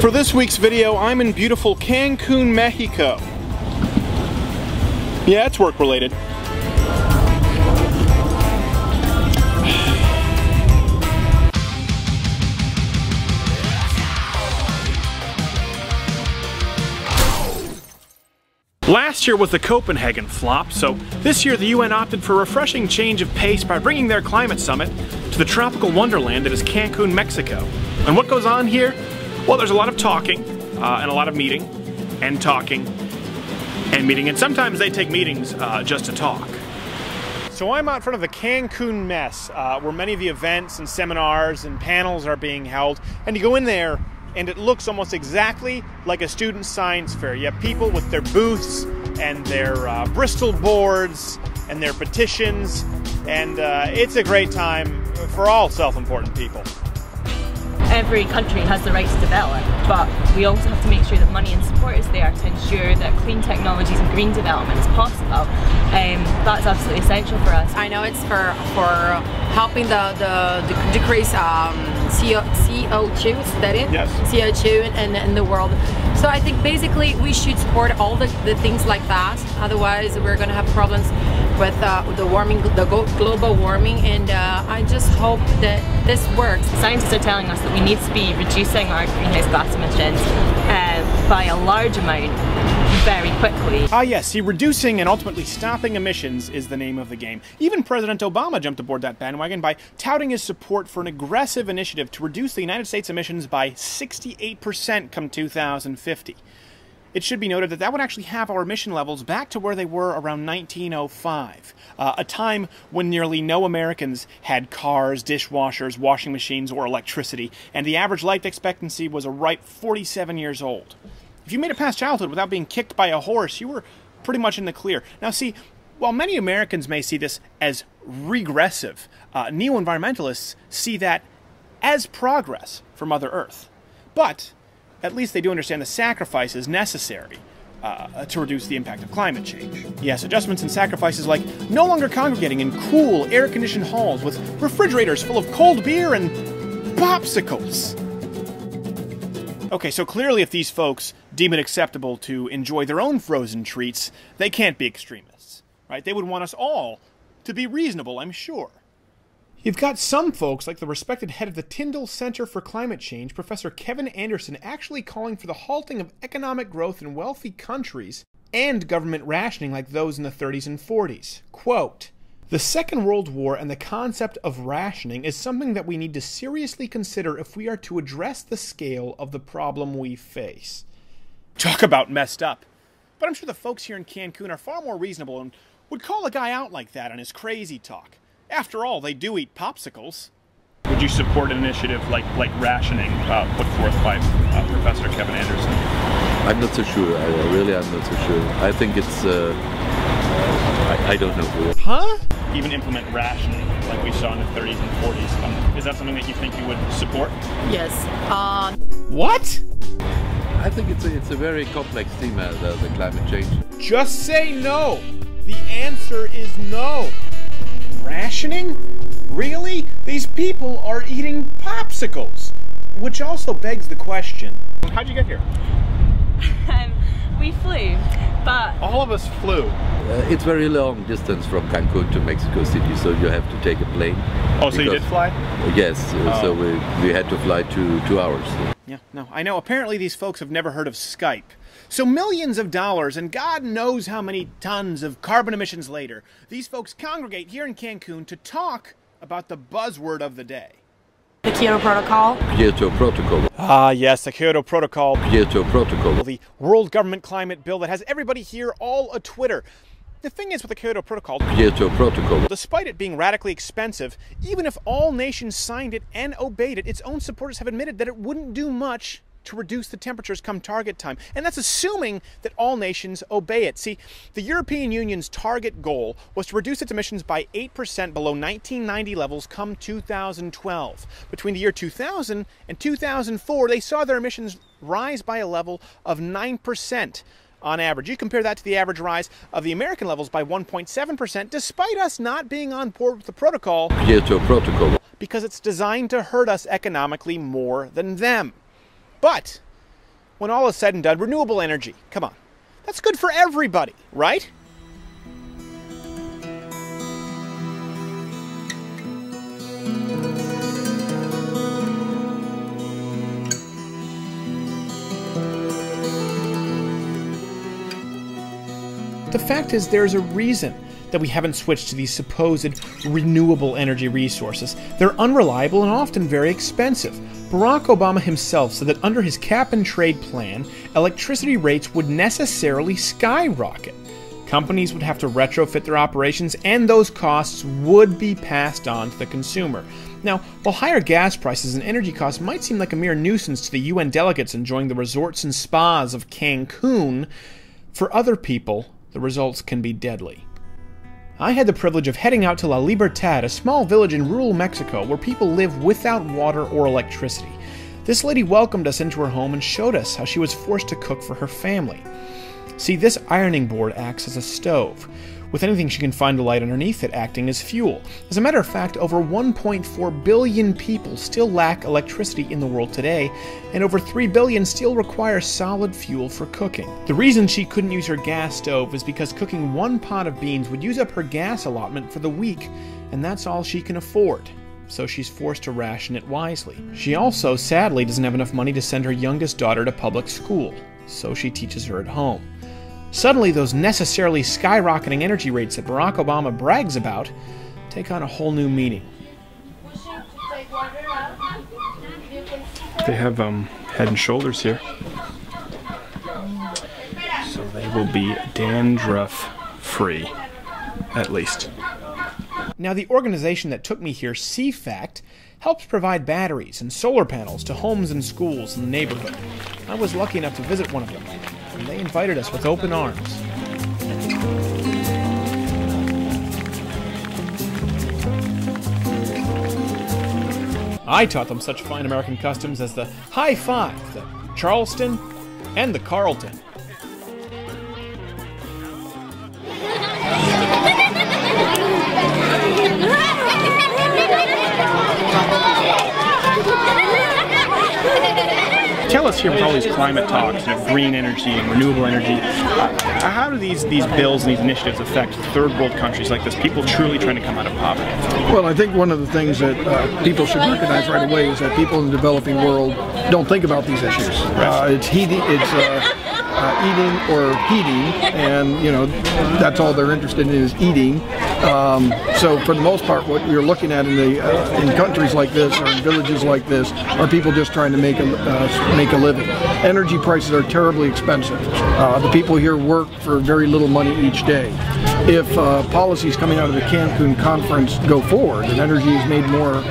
For this week's video, I'm in beautiful Cancun, Mexico. Yeah, it's work related. Last year was the Copenhagen flop, so this year the UN opted for a refreshing change of pace by bringing their climate summit to the tropical wonderland that is Cancun, Mexico. And what goes on here? Well, there's a lot of talking, and a lot of meeting, and talking, and meeting, and sometimes they take meetings just to talk. So I'm out front of the Cancun Mess, where many of the events and seminars and panels are being held, and you go in there and it looks almost exactly like a student science fair. You have people with their booths and their Bristol boards and their petitions, and it's a great time for all self-important people. Every country has the right to develop, but we also have to make sure that money and support is there to ensure that clean technologies and green development is possible. That's absolutely essential for us. I know it's for helping the decrease CO2, is that it? Yes. CO2 in the world. So I think basically we should support all the things like that. Otherwise, we're going to have problems with the warming, the global warming, and I just hope that this works. Scientists are telling us that we need to be reducing our greenhouse gas emissions by a large amount very quickly. Ah yes, see, reducing and ultimately stopping emissions is the name of the game. Even President Obama jumped aboard that bandwagon by touting his support for an aggressive initiative to reduce the United States emissions by 68% come 2050. It should be noted that that would actually have our emission levels back to where they were around 1905, a time when nearly no Americans had cars, dishwashers, washing machines, or electricity, and the average life expectancy was a ripe 47 years old. If you made it past childhood without being kicked by a horse, you were pretty much in the clear. Now see, while many Americans may see this as regressive, neo-environmentalists see that as progress for Mother Earth. But at least they do understand the sacrifices necessary to reduce the impact of climate change. Yes, adjustments and sacrifices like no longer congregating in cool, air-conditioned halls with refrigerators full of cold beer and popsicles. Okay, so clearly if these folks deem it acceptable to enjoy their own frozen treats, they can't be extremists, right? They would want us all to be reasonable, I'm sure. You've got some folks, like the respected head of the Tyndall Center for Climate Change, Professor Kevin Anderson, actually calling for the halting of economic growth in wealthy countries and government rationing like those in the 30s and 40s. Quote, "The Second World War and the concept of rationing is something that we need to seriously consider if we are to address the scale of the problem we face." Talk about messed up. But I'm sure the folks here in Cancun are far more reasonable and would call a guy out like that on his crazy talk. After all, they do eat popsicles. Would you support an initiative like rationing put forth by Professor Kevin Anderson? I'm not so sure. I'm not so sure. I think it's... I don't know. Huh? Even implement rationing like we saw in the 30s and 40s. Is that something that you think you would support? Yes. What? I think it's a very complex theme, the climate change. Just say no. The answer is no. Rationing? Really? These people are eating popsicles. Which also begs the question, how'd you get here? We flew, but... All of us flew. It's very long distance from Cancun to Mexico City, so you have to take a plane. Oh, so you did fly? Yes, so we had to fly 2 hours. Yeah, no, I know. Apparently these folks have never heard of Skype. So millions of dollars and God knows how many tons of carbon emissions later, these folks congregate here in Cancun to talk about the buzzword of the day. The Kyoto Protocol. Kyoto Protocol. Ah, yes, the Kyoto Protocol. Kyoto Protocol. The World Government Climate Bill that has everybody here all a Twitter. The thing is with the Kyoto Protocol, Kyoto Protocol, despite it being radically expensive, even if all nations signed it and obeyed it, its own supporters have admitted that it wouldn't do much to reduce the temperatures come target time. And that's assuming that all nations obey it. See, the European Union's target goal was to reduce its emissions by 8% below 1990 levels come 2012. Between the year 2000 and 2004, they saw their emissions rise by a level of 9%. On average. You compare that to the average rise of the American levels by 1.7%, despite us not being on board with the protocol. Kyoto Protocol. Because it's designed to hurt us economically more than them. But When all is said and done, renewable energy, come on, that's good for everybody, right? The fact is, there's a reason that we haven't switched to these supposed renewable energy resources. They're unreliable and often very expensive. Barack Obama himself said that under his cap-and-trade plan, electricity rates would necessarily skyrocket. Companies would have to retrofit their operations, and those costs would be passed on to the consumer. Now, while higher gas prices and energy costs might seem like a mere nuisance to the UN delegates enjoying the resorts and spas of Cancun, for other people, the results can be deadly. I had the privilege of heading out to La Libertad, a small village in rural Mexico where people live without water or electricity. This lady welcomed us into her home and showed us how she was forced to cook for her family. See, this ironing board acts as a stove, with anything she can find to light underneath it acting as fuel. As a matter of fact, over 1.4 billion people still lack electricity in the world today, and over 3 billion still require solid fuel for cooking. The reason she couldn't use her gas stove is because cooking one pot of beans would use up her gas allotment for the week, and that's all she can afford. So she's forced to ration it wisely. She also, sadly, doesn't have enough money to send her youngest daughter to public school, so she teaches her at home. Suddenly, those necessarily skyrocketing energy rates that Barack Obama brags about take on a whole new meaning. They have Head and Shoulders here, so they will be dandruff-free, at least. Now, the organization that took me here, CFACT, helps provide batteries and solar panels to homes and schools in the neighborhood. I was lucky enough to visit one of them, and they invited us with open arms. I taught them such fine American customs as the high five, the Charleston, and the Carlton. Tell us here with all these climate talks of green energy and renewable energy, how do these bills and these initiatives affect third world countries like this, people truly trying to come out of poverty? Well, I think one of the things that people should recognize right away is that people in the developing world don't think about these issues. It's eating or heating, and that's all they're interested in is eating. So for the most part, what you're looking at in countries like this or in villages like this are people just trying to make a living. Energy prices are terribly expensive. The people here work for very little money each day. If policies coming out of the Cancun conference go forward and energy is made more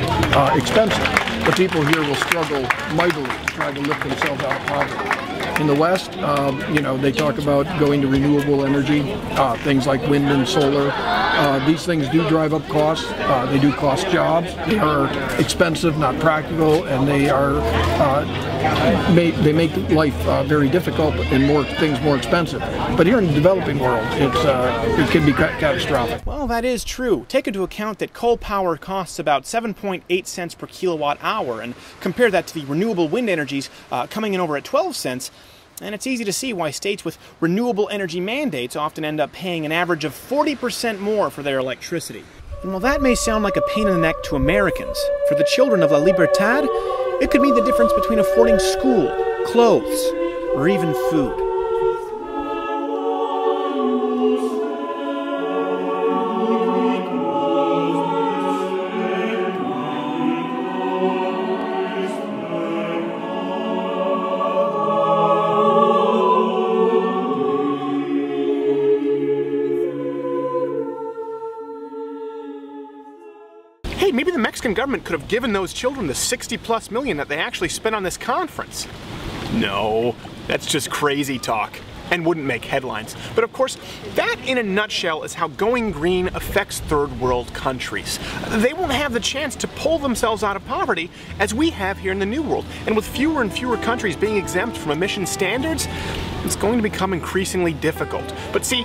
expensive, the people here will struggle mightily to try to lift themselves out of poverty. In the West, they talk about going to renewable energy, things like wind and solar. These things do drive up costs. They do cost jobs. They are expensive, not practical, and they make life very difficult and things more expensive. But here in the developing world, it can be catastrophic. Well, that is true. Take into account that coal power costs about 7.8 cents per kilowatt hour, and compare that to the renewable wind energies coming in over at 12 cents. And it's easy to see why states with renewable energy mandates often end up paying an average of 40% more for their electricity. And while that may sound like a pain in the neck to Americans, for the children of La Libertad, it could mean the difference between affording school, clothes, or even food. Hey, maybe the Mexican government could have given those children the 60+ million that they actually spent on this conference. No, that's just crazy talk and wouldn't make headlines. But of course, that in a nutshell is how going green affects third world countries. They won't have the chance to pull themselves out of poverty as we have here in the New World. And with fewer and fewer countries being exempt from emission standards, it's going to become increasingly difficult. But see,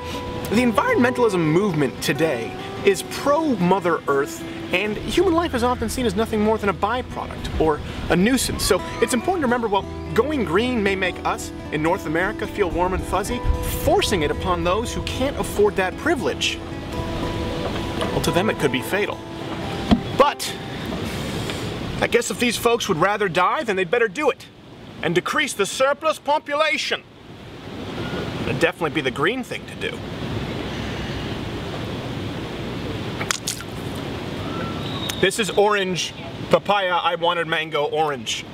the environmentalism movement today is pro-Mother Earth And human life is often seen as nothing more than a byproduct or a nuisance. So it's important to remember, well, going green may make us in North America feel warm and fuzzy, forcing it upon those who can't afford that privilege, well, to them it could be fatal. But I guess if these folks would rather die, then they'd better do it and decrease the surplus population. That'd definitely be the green thing to do. This is orange papaya. I wanted mango orange.